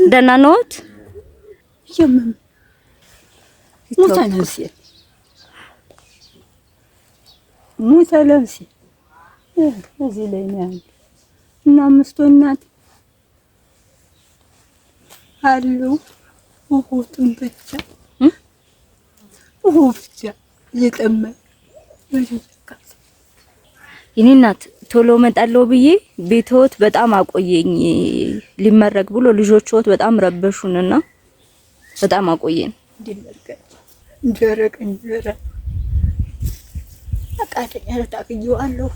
ደህና ነዎት? የምን ሙታለንሲ እዚህ ላይ ነው ያለው እና አምስት እናት አሉ። ውሁቱን ብቻ እየጠመ የኔ እናት ቶሎ መጣለው ብዬ ቤተወት በጣም አቆየኝ። ሊመረቅ ብሎ ልጆችዎት በጣም ረበሹንና በጣም አቆየን። ደረቅ እንጀራ አቃተኛ ታክየዋለሁ።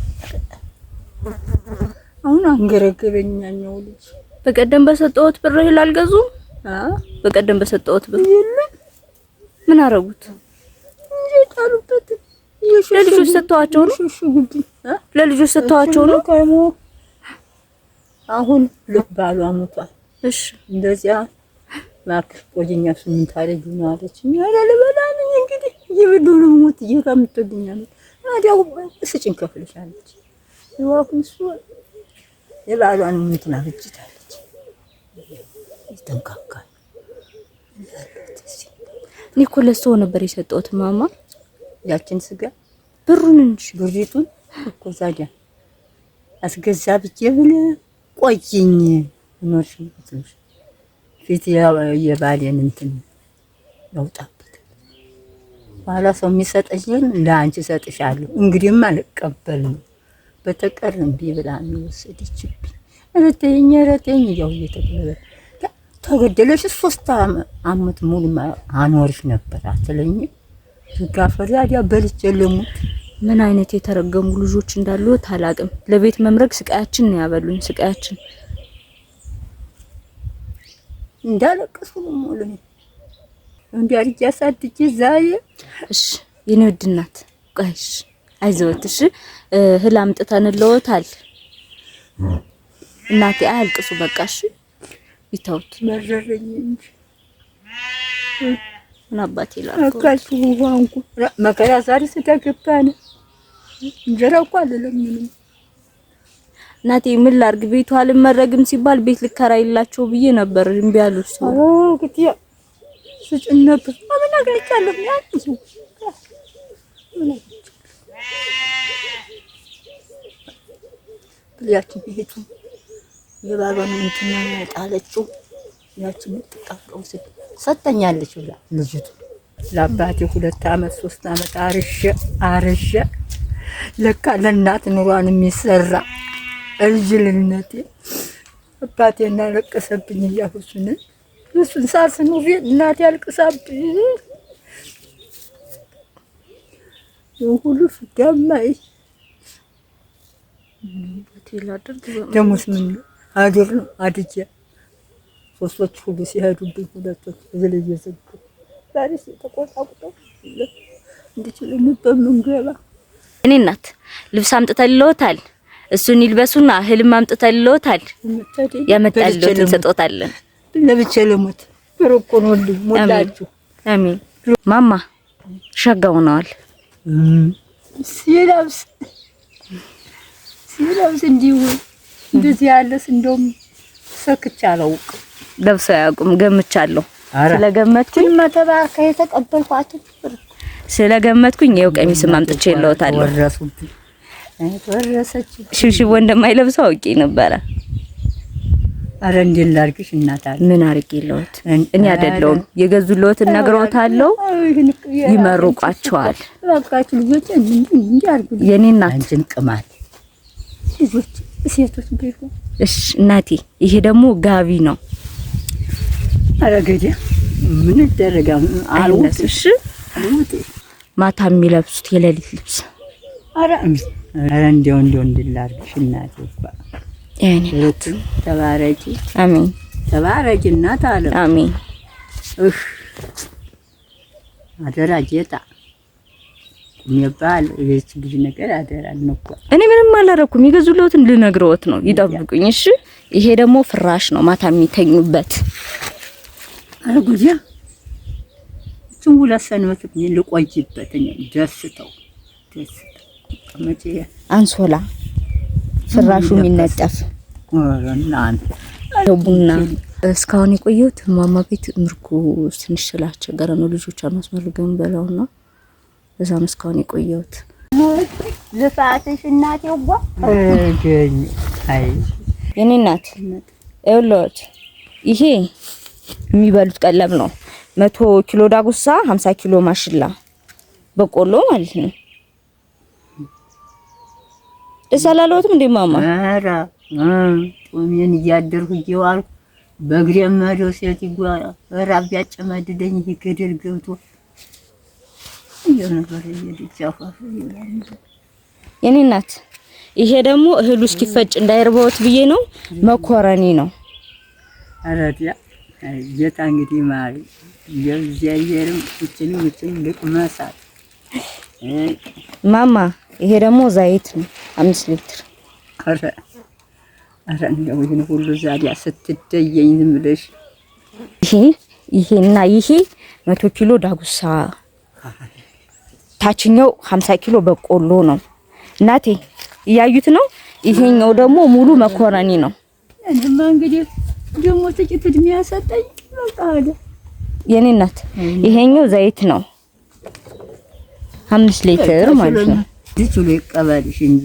አሁን አንገረገበኛው ልጅ በቀደም በሰጠሁት ብር እህል አልገዙም። በቀደም በሰጠሁት ብር ምን አረጉት? ይጣሉበት ለልጆች ሰጥተዋቸው ነው። ለልጆች ሰጥተዋቸው ነው። አሁን ልባሉ አመጣ። እሺ እንደዚያ ማክ ቆጅኛ ስምንት አለኝ ነው አለችኝ። ያለበላን እንግዲህ ይብዱን ሞት እየካምጥልኛል። አዲያው ስጭን ከፍልሻለች። ይዋኩንሱ የባሏን እንትና ፍጭታለች። ይተንካካ እኔ እኮ ለሰው ነበር የሰጠሁት ማማ ያችን ስጋ ብሩን እንጂ ብሪቱን እኮ ዛዲያ አስገዛ ብዬ ብል ቆይኝ ኖርሽ ብትልሽ ፊት የባሌን እንትን ያውጣበት ባላ ሰው የሚሰጠኝን ለአንቺ ሰጥሻለሁ። እንግዲህማ አልቀበልም በተቀርም ቢብላ የሚወሰድችብኝ ረተኝ ያው እየተቀበለ ተገደለሽ 3 አመት ሙሉ አኖርሽ ነበር አትለኝ ዝጋፈር ያዲያ በልቼ ለሙት። ምን አይነት የተረገሙ ልጆች እንዳሉ ታላቅም ለቤት መምረግ ስቃያችን ነው ያበሉኝ። ስቃያችን እንዳለቀሱ ነው ሞልኝ እንዲያርጅ ያሳድጅ ዛሬ። እሺ የኔ ውድ እናት ቆይሽ አይዞት። እሺ እህል አምጥተንልዎታል። እናቴ አያልቅሱ በቃ እሺ ይተውት። መረረኝ እንጂ ምን አባቴ ላልኩ አካልኩ ዋንኩ መከራ ዛሬ ስደገባነ እንጀራ እኮ አይደለም ምንም። እናቴ ምን ላርግ ቤቱ አልመረግም ሲባል ቤት ልከራይላቸው ብዬ ነበር እምቢ አሉ። ግጥያ ስጭን ነበር ምን አገኝቻለሁ ያንቺ ያቺ ቤቱ የባባን እንትን ጣለችው። ያቺ ምጥጣው ሰጠኛለች ብላ ልጅቱ ለአባቴ 2 አመት 3 አመት አርሼ ለካ ለእናት ኑሯን የሚሰራ እልጅልነቴ አባቴና ለቀሰብኝ እያሁሱን እሱን ሳስኑ እናቴ ያልቅሳብኝ ሁሉ ፍዳማይ ደሞስ ምን አድር ነው አድጄ 3 ሁሉ ሲሄዱብኝ 2 ዝልየ ዘጉ ዛሬ ተቆጣቁጠው እንድችል በመንገባ እኔ እናት ልብስ አምጥተልዎታል። እሱን ይልበሱና እህልም አምጥተልዎታል። ያመጣልዎትን ሰጥዎታለን። ለብቻ ለሞት በረኮን ወልድ ሞላችሁ አሜን። ማማ ሸጋው ነዋል ሲላብስ እንዲሁ እንደዚህ ያለስ እንደውም ሰክቻለሁ ገብሰው ያውቁም ገምቻለሁ። ስለገመትኩኝ መተባከ የተቀበልኳት ስለገመትኩኝ ይኸው ቀሚስም አምጥቼልዎታለሁ። ወረሰች ሽብሽቦ እንደማይለብሰው አውቄ ነበረ። አረ እንዴት ላድርግሽ እናት አለ ምን አድርጌልዎት? እኔ አይደለሁም የገዙልዎትን ነግረውታለሁ። ይመርቋቸዋል። በቃችሁ ልጆች እንዴ አድርጉ የኔ እናት አንቺን ቅማል ልጆች ሴቶች ቢሉ እሺ እናቴ ይሄ ደግሞ ጋቢ ነው። አረገዴ ምን ይደረጋል አልወጥ እሺ ማታ የሚለብሱት የሌሊት ልብስ አረ እንደው እንድላርግሽ እናቴ ያኔ ተባረኪ አሜን። ተባረኪ እናት አለ አሜን። አደራ ጌታ የሚባል የዚህ ልጅ ነገር አደራ ነው። እኔ ምንም አላረኩም። ይገዙልዎትን ልነግረዎት ነው ይጠብቁኝ። እሺ ይሄ ደግሞ ፍራሽ ነው ማታ የሚተኙበት። አረ ጉዲያ እሱም ሁለሰንበት ልቆይበት ነው ደስተው ከመቼ አንሶላ ፍራሹ የሚነጠፍ ወራናን ቡና እስካሁን የቆየሁት ማማ ቤት ምርኩዝ ትንሽ ስላስቸገረ ነው ልጆቿን አስመርገን በላውና እዛም እስካሁን የቆየሁት። ልፋትሽ እናቴ ወጓ እገኝ አይ የኔ እናት እውሎት ይሄ የሚበሉት ቀለብ ነው። 100 ኪሎ ዳጉሳ 50 ኪሎ ማሽላ በቆሎ ማለት ነው። ደሳላለውትም እንደ ማማ አራ ጦሜን እያደርኩ እየዋልኩ በእግሬ መሄደው ሴት ይጓራ ራብ ያጨማድደኝ ይገደል ገብቶ የነበር ይልጫፋፍ ይላል። የኔ እናት ይሄ ደግሞ እህሉ እስኪፈጭ እንዳይርበውት ብዬ ነው። መኮረኒ ነው። አራዲያ ጌታ እንግዲህ ማሪ የዚያየርም እቺን ልቅመሳት ማማ ይሄ ደግሞ ዘይት ነው 5 ሊትር። አረ እንደው ይሄን ሁሉ ዛዲያ ስትደየኝ ዝም ብለሽ ይሄና ይሄ 100 ኪሎ ዳጉሳ ታችኛው 50 ኪሎ በቆሎ ነው። እናቴ እያዩት ነው። ይሄኛው ደግሞ ሙሉ መኮረኒ ነው። እኔማ እንግዲህ ደግሞ ጥቂት እድሜ ያሰጠኝ በቃ አለ የኔ እናት። ይሄኛው ዘይት ነው 5 ሊትር ማለት ነው። ልጅ ሁሉ ይቀበልሽ እንጂ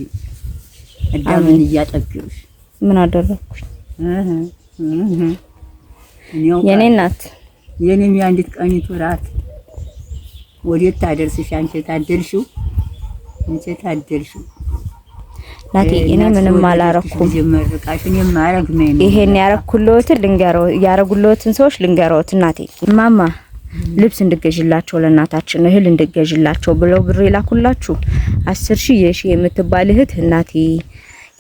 አዳምን እያጠግብሽ ምን አደረኩኝ? የኔ እናት የኔም ያንዲት ቀኒቱ ራት ወዴት ታደርስሽ? አንቺ ታደርሽው ናቴ እኔ ምንም አላረኩም። ጀመርቃሽን የማረግ ነው ይሄን ያረኩልዎትን ልንገረው ያረጉልዎትን ሰዎች ልንገረውት። እናቴ ማማ ልብስ እንድገዥላቸው ለእናታችን እህል እንድገዥላቸው ብለው ብር ይላኩላችሁ 10,000 የሺ የምትባል እህት እናቴ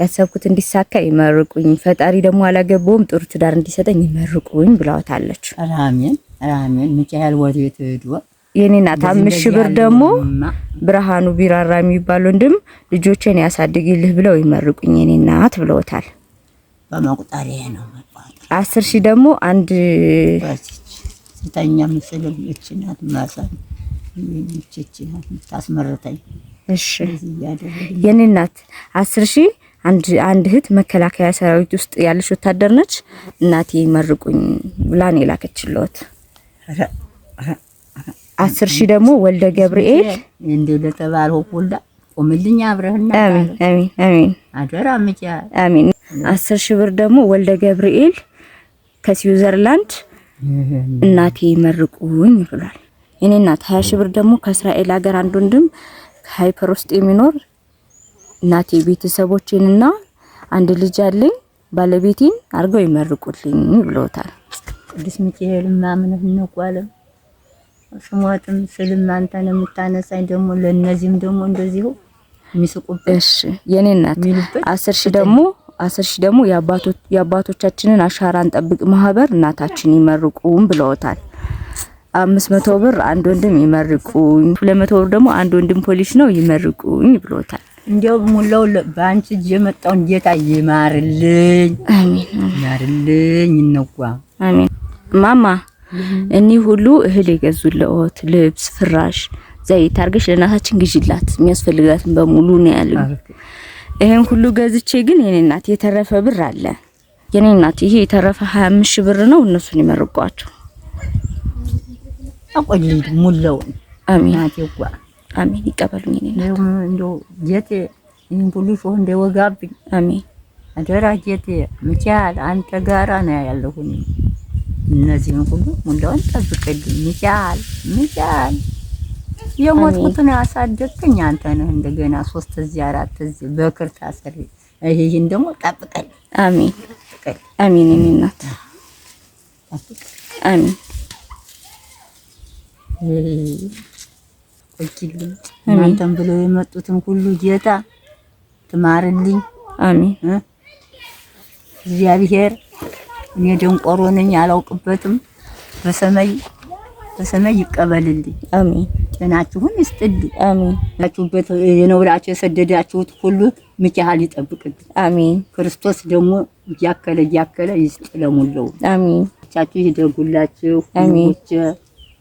ያሰብኩት እንዲሳካ ይመርቁኝ፣ ፈጣሪ ደግሞ አላገባውም ጥሩ ትዳር እንዲሰጠኝ ይመርቁኝ ብለዋታለች። አሜን አሜን። ሚካኤል ወዴት ሄዶ የኔ እናት 5,000 ብር ደግሞ ብርሃኑ ቢራራ የሚባል ወንድም ልጆችን ያሳድግልህ ብለው ይመርቁኝ የኔ እናት ብለውታል። በመቁጠሪያ ነው መቋጠር 10,000 ደግሞ አንድ ተኛ መስለም እቺናት ማሳን እቺናት ታስመረተኝ። እሺ የኔ እናት 10,000 አንድ እህት መከላከያ ሰራዊት ውስጥ ያለች ወታደር ነች። እናቴ ይመርቁኝ ብላን የላከችልዎት። 10,000 ደግሞ ወልደ ገብርኤል እንደ ለተባለው ሁላ ቆምልኝ አብረህና አሜን አሜን አሜን አደራ ምጫ አሜን። 10,000 ብር ደግሞ ወልደ ገብርኤል ከስዊዘርላንድ እናቴ ይመርቁኝ ብሏል። የኔ እናት 20,000 ብር ደግሞ ከእስራኤል ሀገር አንድ ወንድም ሃይፐር ውስጥ የሚኖር እናቴ ቤተሰቦቼንና አንድ ልጅ አለኝ ባለቤቴን አርገው ይመርቁልኝ ብለውታል። ቅዱስ ሚካኤል ማምነህ ነው ቋለም ስሞትም ስልም አንተን የምታነሳኝ ደግሞ ለነዚህም ደግሞ እንደዚሁ የሚስቁበት። እሺ የኔ እናት 10,000 ደግሞ የአባቶቻችንን አሻራን ጠብቅ ማህበር እናታችን ይመርቁም ብለውታል። 500 ብር አንድ ወንድም ይመርቁኝ፣ 200 ብር ደግሞ አንድ ወንድም ፖሊስ ነው ይመርቁኝ ብለውታል። እንዲያው ሙላው ባንቺ የመጣውን ጌታ ይማርልኝ። አሜን ይማርልኝ እንኳ አሜን። ማማ እኒ ሁሉ እህል የገዙልዎት ልብስ፣ ፍራሽ፣ ዘይት አርገሽ ለእናታችን ግዢላት የሚያስፈልጋትን በሙሉ ነው ያለው። ይሄን ሁሉ ገዝቼ ግን የኔ እናት የተረፈ ብር አለ። የኔ እናት ይሄ የተረፈ 25,000 ብር ነው። እነሱን ይመርቋቸው። አቆልኝ ሙላው አሜን አትይጓ አሜን። ይቀበሉኝ የኔ እናት እንደው ጌቴ ይሄን ሁሉ ሰው እንደወጋብኝ አሜን። አደራ ጌቴ ሚካኤል አንተ ጋራ ነው ያለሁኝ። እነዚህን ሁሉ ሙላውን ጠብቅልኝ ሚካኤል የሞትኩትን ያሳደግከኝ አንተ ነህ። እንደገና 3 እዚህ 4 እዚህ በክርታ አሰሪ ይሄን ደግሞ ጠብቀኝ። አሜን አሜን የኔ እናት አሜን። ቆይልኝ እናንተም ብለው የመጡትን ሁሉ ጌታ ትማርልኝ። አሜን እግዚአብሔር እኔ ደንቆሮ ነኝ አላውቅበትም። በሰማይ ይቀበልልኝ። አሜን። ጤናችሁን ይስጥልኝ። አሜን። ያችሁበት የነውራችሁ የሰደዳችሁት ሁሉ ሚካኤል ይጠብቅልኝ። አሜን። ክርስቶስ ደግሞ እያከለ ይስጥ ለሙሉ። አሜን። ቻችሁ ይደጉላችሁ። አሜን።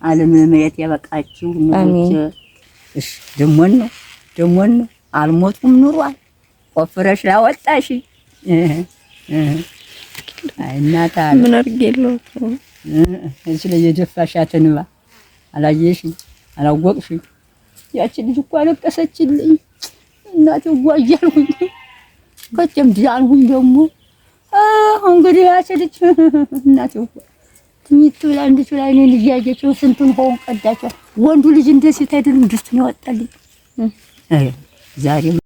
ዓለም ለማየት ያበቃችሁ ንጉስ። እሺ ደሞ ነው አልሞቱም ኑሯል። ቆፍረሽ ላወጣሽ አይ እናት ምን አድርጌለው እዚህ ላይ የደፋሻትን እንባ አላየሽኝ አላወቅሽኝ። ያቺ ልጅ እኮ አለቀሰችልኝ እናቴ ዋያልኩኝ ከጨም ዲያንሁኝ ደግሞ እንግዲህ ያቺ ልጅ እናቴ ትኝት ብላ እንድች ላይ እኔ ልጅ ያየችው ስንቱን ሆን ቀዳቸው። ወንዱ ልጅ እንደዚህ ታይደል ድስቱን ያወጣልኝ ዛሬ